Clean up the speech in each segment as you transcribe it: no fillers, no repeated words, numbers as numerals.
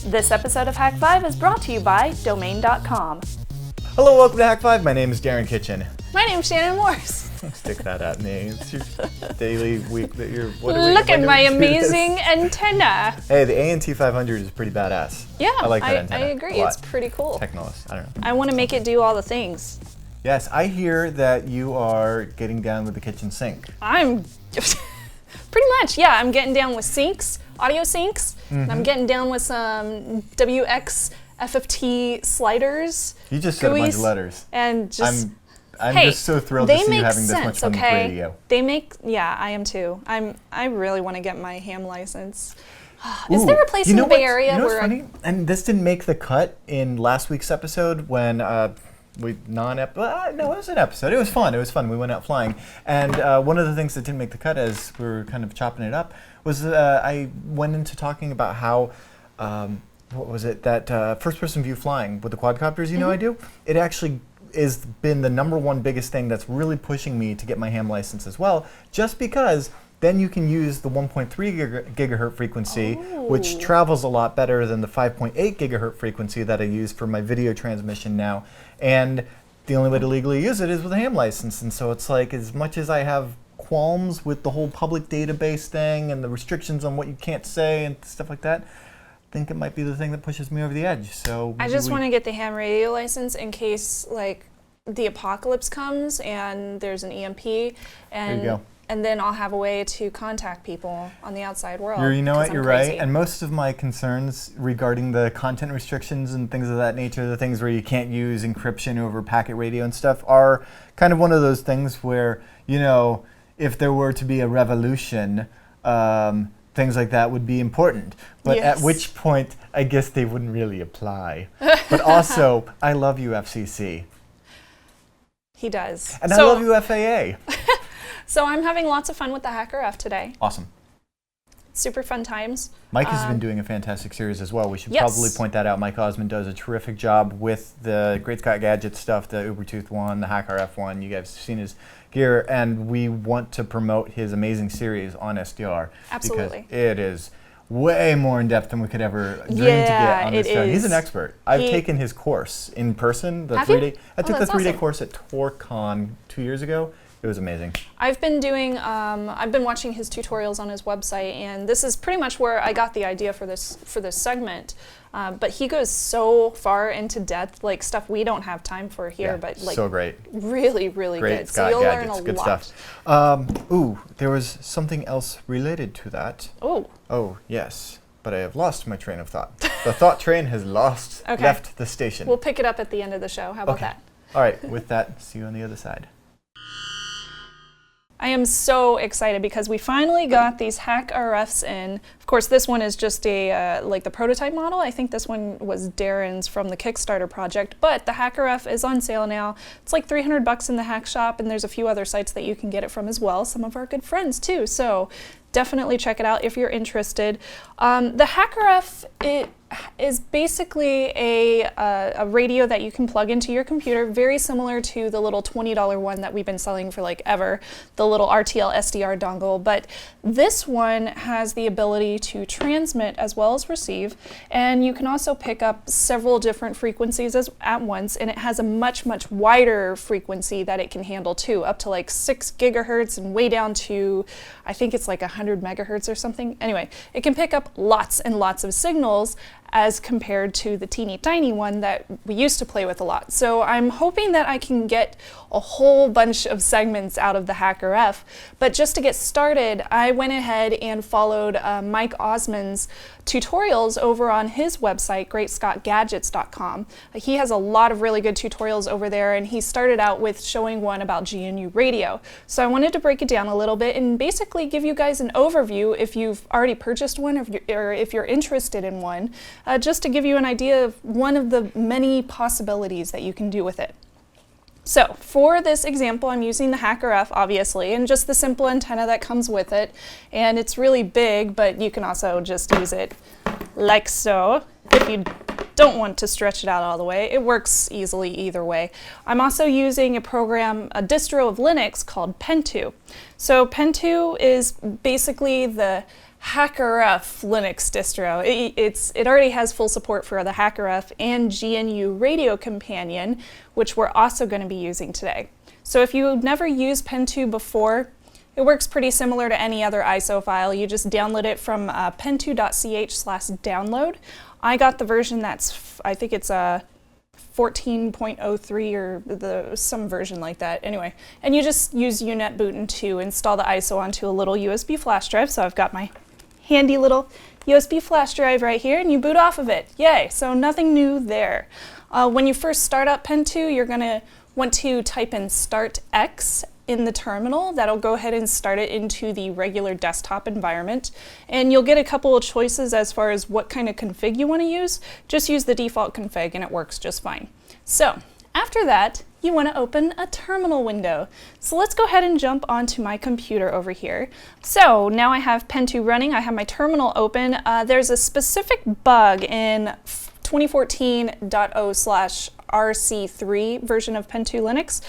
This episode of Hak5 is brought to you by domain.com. Hello, welcome to Hak5. My name is Darren Kitchen. My name's Shannon Morse. Stick that at me. It's your daily week that you're... Look at my amazing antenna. Hey, the ANT 500 is pretty badass. Yeah, I like that antenna. I agree. It's pretty cool. Technologist, I don't know. I want to make it do all the things. Yes, I hear that you are getting down with the kitchen sink. I'm pretty much, yeah. I'm getting down with sinks, audio sinks. And I'm getting down with some WX FFT sliders. You just said a bunch of letters. And just... I'm just so thrilled to see you having this much fun with radio. They make, yeah, I am too. I really want to get my ham license. Is there a place in the Bay Area where... funny? And this didn't make the cut in last week's episode when no, it was an episode. It was fun. It was fun. We went out flying. And one of the things that didn't make the cut as we were kind of chopping it up was I went into talking about how, what was it, that first-person view flying with the quadcopters, you know I do? It actually has been the #1 biggest thing that's really pushing me to get my ham license as well, just because then you can use the 1.3 gigahertz frequency, which travels a lot better than the 5.8 gigahertz frequency that I use for my video transmission now. And the only way to legally use it is with a ham license. And so it's like, as much as I have qualms with the whole public database thing and the restrictions on what you can't say and stuff like that, I think it might be the thing that pushes me over the edge. So I just want to get the ham radio license in case like the apocalypse comes and there's an EMP, and there you go. And then I'll have a way to contact people on the outside world. You know what, you're right. And most of my concerns regarding the content restrictions and things of that nature, the things where you can't use encryption over packet radio and stuff, are kind of one of those things where, you know, if there were to be a revolution, things like that would be important. But at which point, I guess they wouldn't really apply. But also, I love you, FCC. He does. And I love you, FAA. So I'm having lots of fun with the HackRF today. Awesome. Super fun times. Mike has been doing a fantastic series as well. We should probably point that out. Mike Osmond does a terrific job with the Great Scott Gadget stuff, the Ubertooth one, the HackRF one. You guys have seen his gear, and we want to promote his amazing series on SDR. Absolutely. Because it is way more in depth than we could ever dream to get on this show. He's an expert. I've taken his course in person. The 3-day. I took the 3-day course at TorCon 2 years ago. It was amazing. I've been watching his tutorials on his website, and this is pretty much where I got the idea for this segment. But he goes so far into depth, like stuff we don't have time for here. But like so great, really, really good. So you'll learn a good lot. Stuff. There was something else related to that. Oh yes, but I have lost my train of thought. The thought train has left the station. We'll pick it up at the end of the show. How about that? All right. With that, see you on the other side. I am so excited because we finally got these HackRFs in. Of course, this one is just a like the prototype model. I think this one was Darren's from the Kickstarter project, but the HackRF is on sale now. It's like $300 in the Hack Shop, and there's a few other sites that you can get it from as well. Some of our good friends too. So definitely check it out if you're interested. The HackRF, it is basically a radio that you can plug into your computer, very similar to the little $20 one that we've been selling for like ever, the little RTL SDR dongle. But this one has the ability to transmit as well as receive, and you can also pick up several different frequencies at once, and it has a much, much wider frequency that it can handle too, up to like 6 gigahertz and way down to, I think it's like 100 megahertz or something. Anyway, it can pick up lots and lots of signals as compared to the teeny tiny one that we used to play with a lot. So I'm hoping that I can get a whole bunch of segments out of the HackRF. But just to get started, I went ahead and followed Mike Osmond's tutorials over on his website, greatscottgadgets.com. He has a lot of really good tutorials over there, and he started out with showing one about GNU Radio. So I wanted to break it down a little bit and basically give you guys an overview if you've already purchased one or if you're interested in one, just to give you an idea of one of the many possibilities that you can do with it. So for this example, I'm using the HackRF, obviously, and just the simple antenna that comes with it. And it's really big, but you can also just use it like so if you don't want to stretch it out all the way. It works easily either way. I'm also using a distro of Linux called Pentoo. So Pentoo is basically the HackRF Linux distro. It already has full support for the HackRF and GNU Radio Companion, which we're also going to be using today. So if you've never used Pentoo before, it works pretty similar to any other ISO file. You just download it from pentoo.ch/download. I got the version that's, I think it's a 14.03 or some version like that. Anyway, and you just use UNetbootin to install the ISO onto a little USB flash drive. So I've got my handy little USB flash drive right here, and you boot off of it. Yay! So nothing new there. When you first start up Pentoo, you're going to want to type in startx in the terminal. That'll go ahead and start it into the regular desktop environment. And you'll get a couple of choices as far as what kind of config you want to use. Just use the default config and it works just fine. So after that, you want to open a terminal window. So let's go ahead and jump onto my computer over here. So now I have Pentoo running. I have my terminal open. There's a specific bug in 2014.0/RC3 version of Pentoo Linux,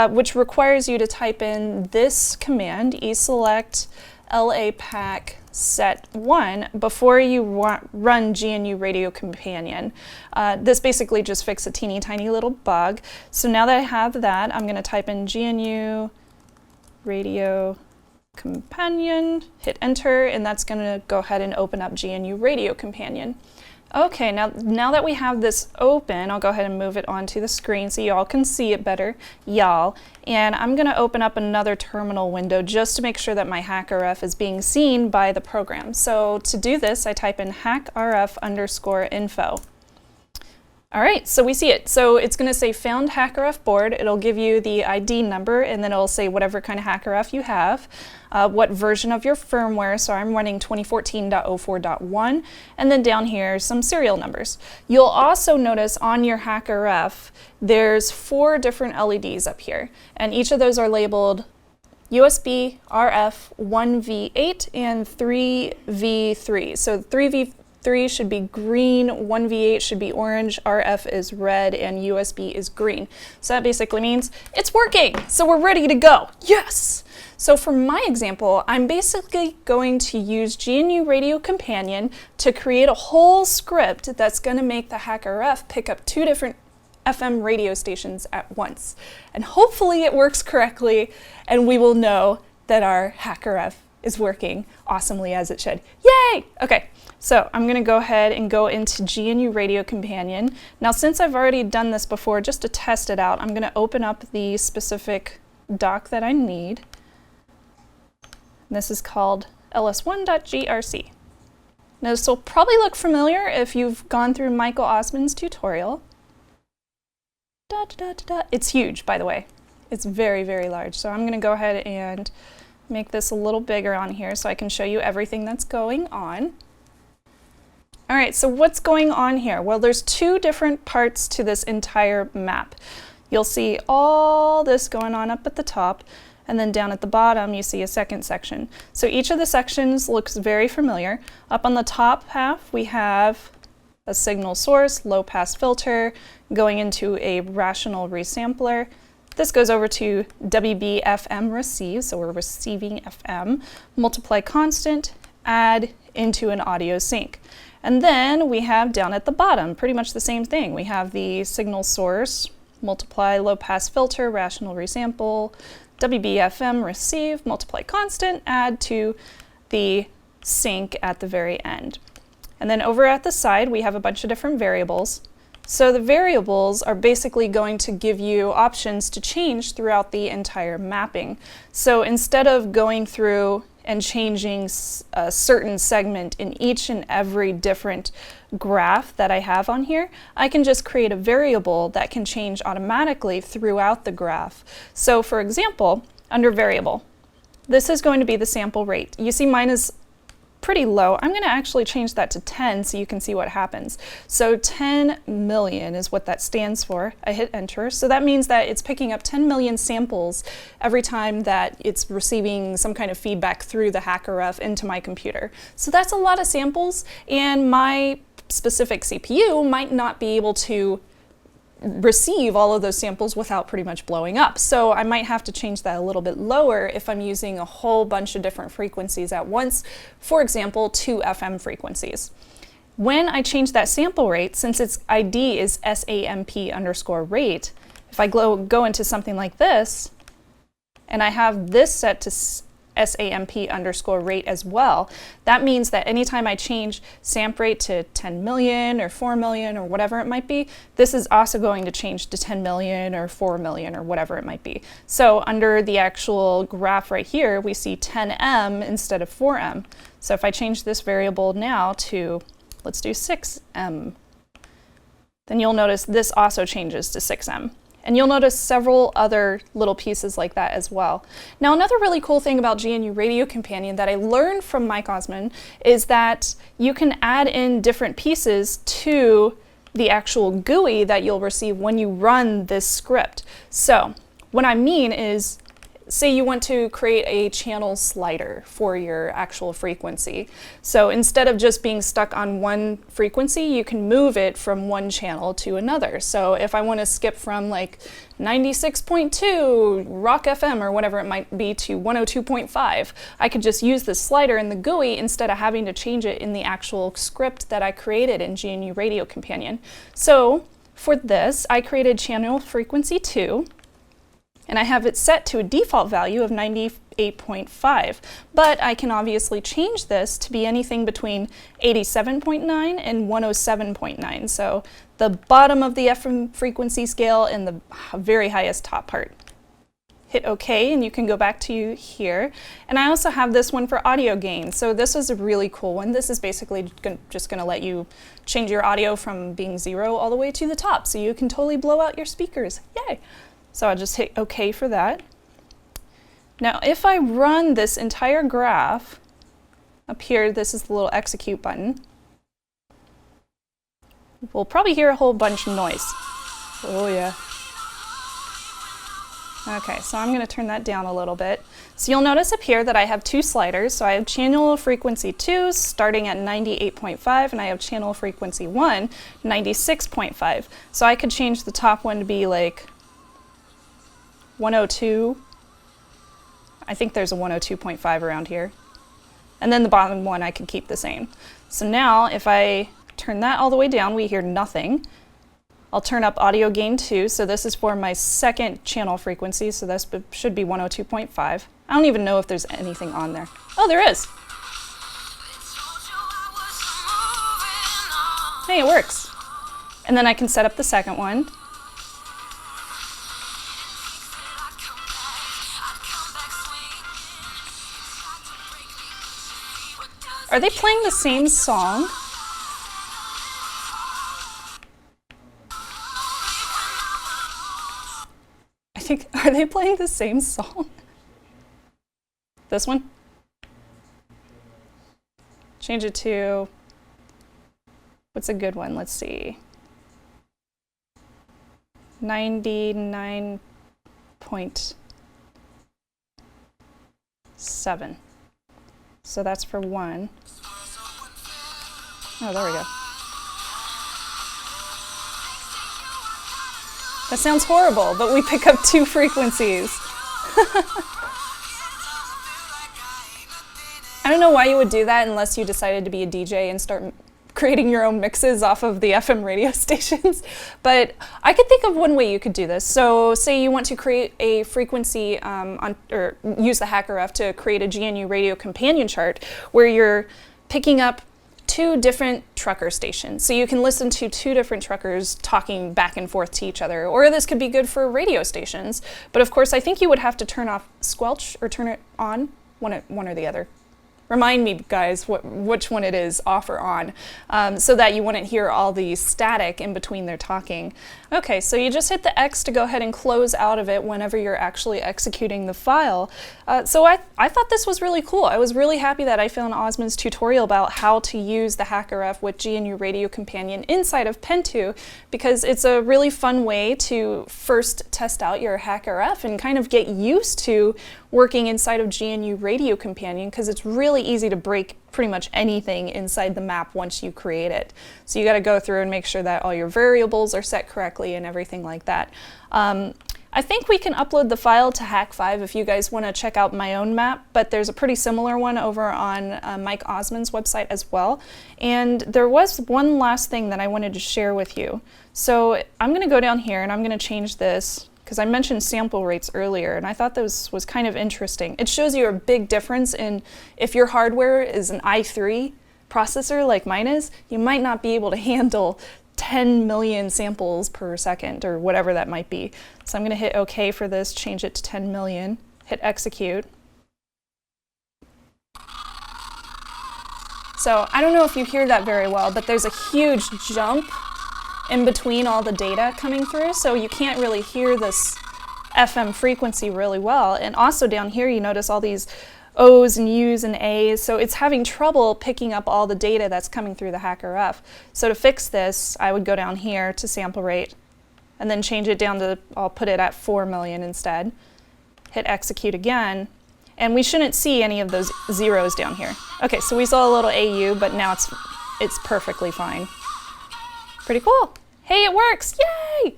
which requires you to type in this command, eselect lapack set1, before you run GNU Radio Companion. This basically just fixes a teeny tiny little bug. So now that I have that, I'm going to type in GNU Radio Companion, hit enter, and that's going to go ahead and open up GNU Radio Companion. Okay, now that we have this open, I'll go ahead and move it onto the screen so y'all can see it better, y'all. And I'm going to open up another terminal window just to make sure that my HackRF is being seen by the program. So to do this, I type in HackRF_info. All right, so we see it. So it's going to say found HackRF board. It'll give you the ID number, and then it'll say whatever kind of HackRF you have, what version of your firmware. So I'm running 2014.04.1, and then down here some serial numbers. You'll also notice on your HackRF there's 4 different LEDs up here, and each of those are labeled USB, RF, 1V8, and 3V3. So 3V3 should be green, 1V8 should be orange, RF is red, and USB is green. So that basically means it's working. So we're ready to go. Yes! So for my example, I'm basically going to use GNU Radio Companion to create a whole script that's going to make the HackRF pick up 2 different FM radio stations at once. And hopefully it works correctly, and we will know that our HackRF is working awesomely as it should. Yay! Okay. So I'm going to go ahead and go into GNU Radio Companion. Now, since I've already done this before, just to test it out, I'm going to open up the specific doc that I need. This is called ls1.grc. Now, this will probably look familiar if you've gone through Michael Osmond's tutorial. It's huge, by the way. It's very, very large. So I'm going to go ahead and make this a little bigger on here so I can show you everything that's going on. All right, so what's going on here? Well, there's 2 different parts to this entire map. You'll see all this going on up at the top, and then down at the bottom you see a second section. So each of the sections looks very familiar. Up on the top half we have a signal source, low pass filter, going into a rational resampler. This goes over to WB-FM receive, so we're receiving FM, multiply constant, add into an audio sync. And then we have down at the bottom pretty much the same thing. We have the signal source, multiply low pass filter, rational resample, WB-FM receive, multiply constant, add to the sync at the very end. And then over at the side we have a bunch of different variables. So the variables are basically going to give you options to change throughout the entire mapping. So instead of going through and changing a certain segment in each and every different graph that I have on here, I can just create a variable that can change automatically throughout the graph. So for example, under variable, this is going to be the sample rate. You see mine is pretty low. I'm going to actually change that to 10 so you can see what happens. So 10 million is what that stands for. I hit enter. So that means that it's picking up 10 million samples every time that it's receiving some kind of feedback through the HackRF into my computer. So that's a lot of samples, and my specific CPU might not be able to receive all of those samples without pretty much blowing up. So I might have to change that a little bit lower if I'm using a whole bunch of different frequencies at once, for example, 2 FM frequencies. When I change that sample rate, since its ID is SAMP_rate, if I go into something like this, and I have this set to SAMP_rate as well, that means that anytime I change SAMP rate to 10 million or 4 million or whatever it might be, this is also going to change to 10 million or 4 million or whatever it might be. So under the actual graph right here, we see 10M instead of 4M. So if I change this variable now to, let's do 6M, then you'll notice this also changes to 6M. And you'll notice several other little pieces like that as well. Now, another really cool thing about GNU Radio Companion that I learned from Mike Osmond is that you can add in different pieces to the actual GUI that you'll receive when you run this script. So what I mean is, say you want to create a channel slider for your actual frequency. So instead of just being stuck on one frequency, you can move it from one channel to another. So if I want to skip from like 96.2 Rock FM or whatever it might be to 102.5, I could just use this slider in the GUI instead of having to change it in the actual script that I created in GNU Radio Companion. So for this, I created channel frequency 2, and I have it set to a default value of 98.5, but I can obviously change this to be anything between 87.9 and 107.9, so the bottom of the FM frequency scale and the very highest top part. Hit OK, and you can go back to here. And I also have this one for audio gain. So this is a really cool one. This is basically just going to let you change your audio from being 0 all the way to the top, so you can totally blow out your speakers. Yay! So I'll just hit OK for that. Now, if I run this entire graph, up here, this is the little execute button, we'll probably hear a whole bunch of noise. Oh yeah. Okay, so I'm going to turn that down a little bit. So you'll notice up here that I have 2 sliders. So I have channel frequency 2 starting at 98.5, and I have channel frequency 1, 96.5. So I could change the top one to be like 102. I think there's a 102.5 around here. And then the bottom one I could keep the same. So now if I turn that all the way down, we hear nothing. I'll turn up audio gain 2, so this is for my second channel frequency, so this should be 102.5. I don't even know if there's anything on there. Oh, there is! Hey, it works. And then I can set up the second one. Are they playing the same song? Are they playing the same song? This one? Change it to, what's a good one? Let's see. 99.7. So that's for 1. Oh, there we go. That sounds horrible, but we pick up 2 frequencies. I don't know why you would do that unless you decided to be a DJ and start creating your own mixes off of the FM radio stations. But I could think of one way you could do this. So say you want to create a frequency or use the HackRF to create a GNU Radio Companion chart where you're picking up 2 different trucker stations. So you can listen to 2 different truckers talking back and forth to each other. Or this could be good for radio stations. But of course, I think you would have to turn off squelch or turn it on, one or the other. Remind me, guys, which one it is, off or on, so that you wouldn't hear all the static in between their talking. Okay, so you just hit the X to go ahead and close out of it whenever you're actually executing the file. So I thought this was really cool. I was really happy that I found Osmond's tutorial about how to use the HackRF with GNU Radio Companion inside of Pentoo, because it's a really fun way to first test out your HackRF and kind of get used to working inside of GNU Radio Companion, because it's really easy to break pretty much anything inside the map once you create it. So you got to go through and make sure that all your variables are set correctly and everything like that. I think we can upload the file to Hak5 if you guys want to check out my own map, but there's a pretty similar one over on Mike Osmond's website as well. And there was one last thing that I wanted to share with you. So I'm going to go down here and I'm going to change this, because I mentioned sample rates earlier, and I thought this was kind of interesting. It shows you a big difference in if your hardware is an i3 processor like mine is, you might not be able to handle 10 million samples per second or whatever that might be. So I'm going to hit OK for this, change it to 10 million, hit execute. So I don't know if you hear that very well, but there's a huge jump in between all the data coming through, so you can't really hear this FM frequency really well. And also down here you notice all these O's and U's and A's, so it's having trouble picking up all the data that's coming through the HackRF. So to fix this, I would go down here to sample rate and then change it down to, I'll put it at 4 million instead. Hit execute again, and we shouldn't see any of those zeros down here. Okay, so we saw a little AU, but now it's perfectly fine. Pretty cool. Hey, it works, yay!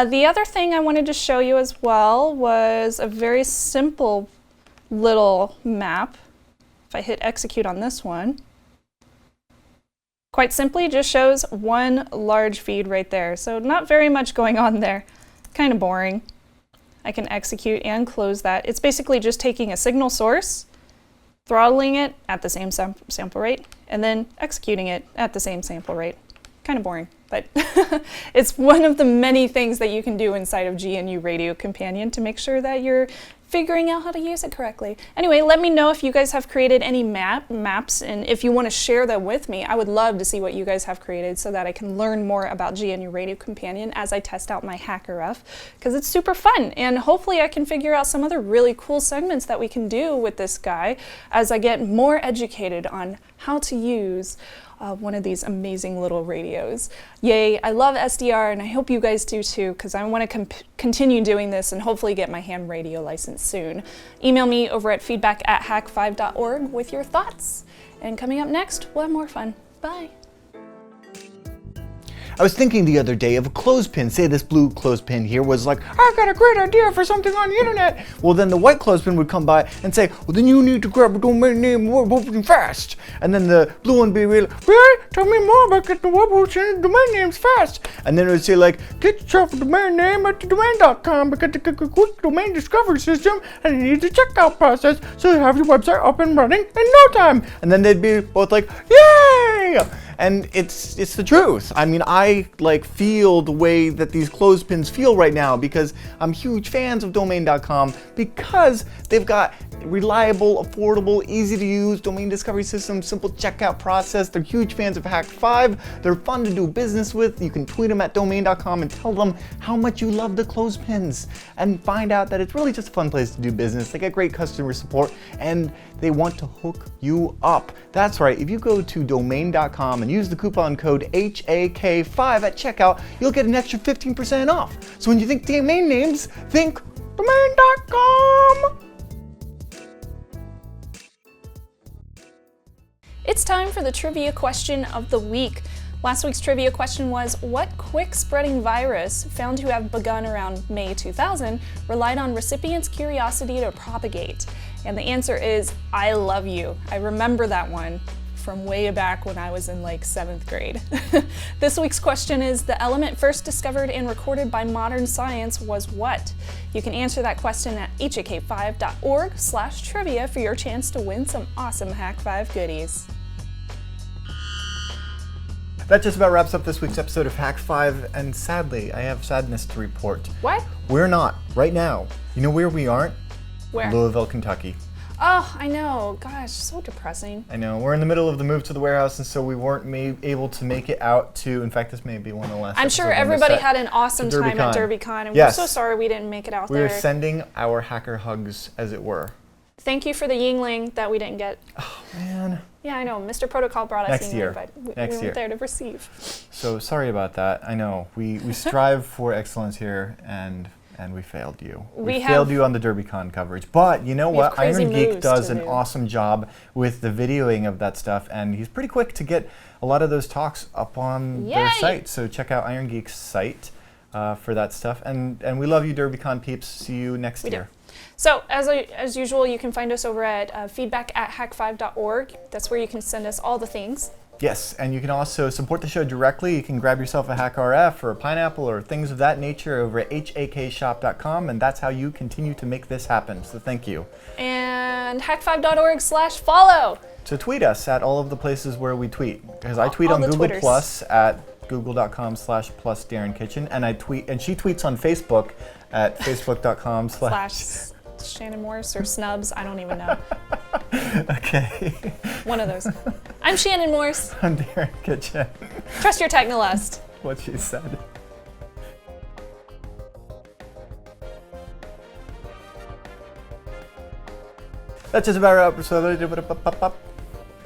The other thing I wanted to show you as well was a very simple little map. If I hit execute on this one, quite simply just shows one large feed right there. So not very much going on there. Kind of boring. I can execute and close that. It's basically just taking a signal source, throttling it at the same sample rate, and then executing it at the same sample rate. Kind of boring, but it's one of the many things that you can do inside of GNU Radio Companion to make sure that you're figuring out how to use it correctly. Anyway, let me know if you guys have created any maps, and if you want to share them with me. I would love to see what you guys have created so that I can learn more about GNU Radio Companion as I test out my HackRF, because it's super fun, and hopefully I can figure out some other really cool segments that we can do with this guy as I get more educated on how to use one of these amazing little radios. Yay, I love SDR, and I hope you guys do too, because I want to continue doing this and hopefully get my ham radio license soon. Email me over at feedback@hak5.org with your thoughts. And coming up next, we'll have more fun. Bye. I was thinking the other day of a clothespin. Say this blue clothespin here was like, I got a great idea for something on the internet. Well, then the white clothespin would come by and say, well, then you need to grab a domain name more hosting fast. And then the blue one would be really, really? Tell me more about getting the web hosting domain names fast. And then it would say like, get yourself a domain name at thedomain.com because it's a quick domain discovery system and it needs a checkout process so you have your website up and running in no time. And then they'd be both like, yay! And it's the truth. I mean, I like feel the way that these clothespins feel right now because I'm huge fans of domain.com because they've got reliable, affordable, easy to use domain discovery system, simple checkout process. They're huge fans of Hak5. They're fun to do business with. You can tweet them at domain.com and tell them how much you love the clothespins and find out that it's really just a fun place to do business. They get great customer support and they want to hook you up. That's right, if you go to domain.com and use the coupon code HAK5 at checkout, you'll get an extra 15% off. So when you think domain names, think domain.com. It's time for the trivia question of the week. Last week's trivia question was, what quick-spreading virus, found to have begun around May 2000, relied on recipients' curiosity to propagate? And the answer is, I love you. I remember that one from way back when I was in like 7th grade. This week's question is, the element first discovered and recorded by modern science was what? You can answer that question at hak5.org/trivia for your chance to win some awesome Hak5 goodies. That just about wraps up this week's episode of Hak5, and sadly, I have sadness to report. What? We're not, right now. You know where we aren't? Where? Louisville, Kentucky. Oh, I know. Gosh, so depressing. I know. We're in the middle of the move to the warehouse, and so we weren't able to make it out to, in fact, this may be one of the last I'm sure everybody had an awesome time at DerbyCon, and yes. We're so sorry we didn't make it out there. We were sending our hacker hugs, as it were. Thank you for the Yingling that we didn't get. Oh, man. Yeah, I know. Mr. Protocol brought us Yingling, but we weren't there to receive. So sorry about that. I know. We strive for excellence here, and and we failed you. We failed have- you on the DerbyCon coverage. But you know We have what? crazy Iron Geek moves does to an do. awesome job with the videoing of that stuff, and he's pretty quick to get a lot of those talks up on their Yay! site. So check out Iron Geek's site for that stuff. And we love you, DerbyCon peeps. See you next We do. year. So, as usual, you can find us over at feedback@hak5.org. That's where you can send us all the things. Yes, and you can also support the show directly. You can grab yourself a HackRF or a Pineapple or things of that nature over at hakshop.com, and that's how you continue to make this happen. So thank you. And hak5.org/follow. So tweet us at all of the places where we tweet, because I tweet All on the Google Twitters. Plus at google.com/+DarrenKitchen, and she tweets on Facebook at facebook.com/. Slash Shannon Morse or Snubs, I don't even know. Okay. One of those. I'm Shannon Morse. I'm Darren Kitchen. Trust your technolust. What she said. That's just about our episode.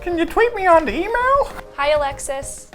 Can you tweet me on the email? Hi, Alexis.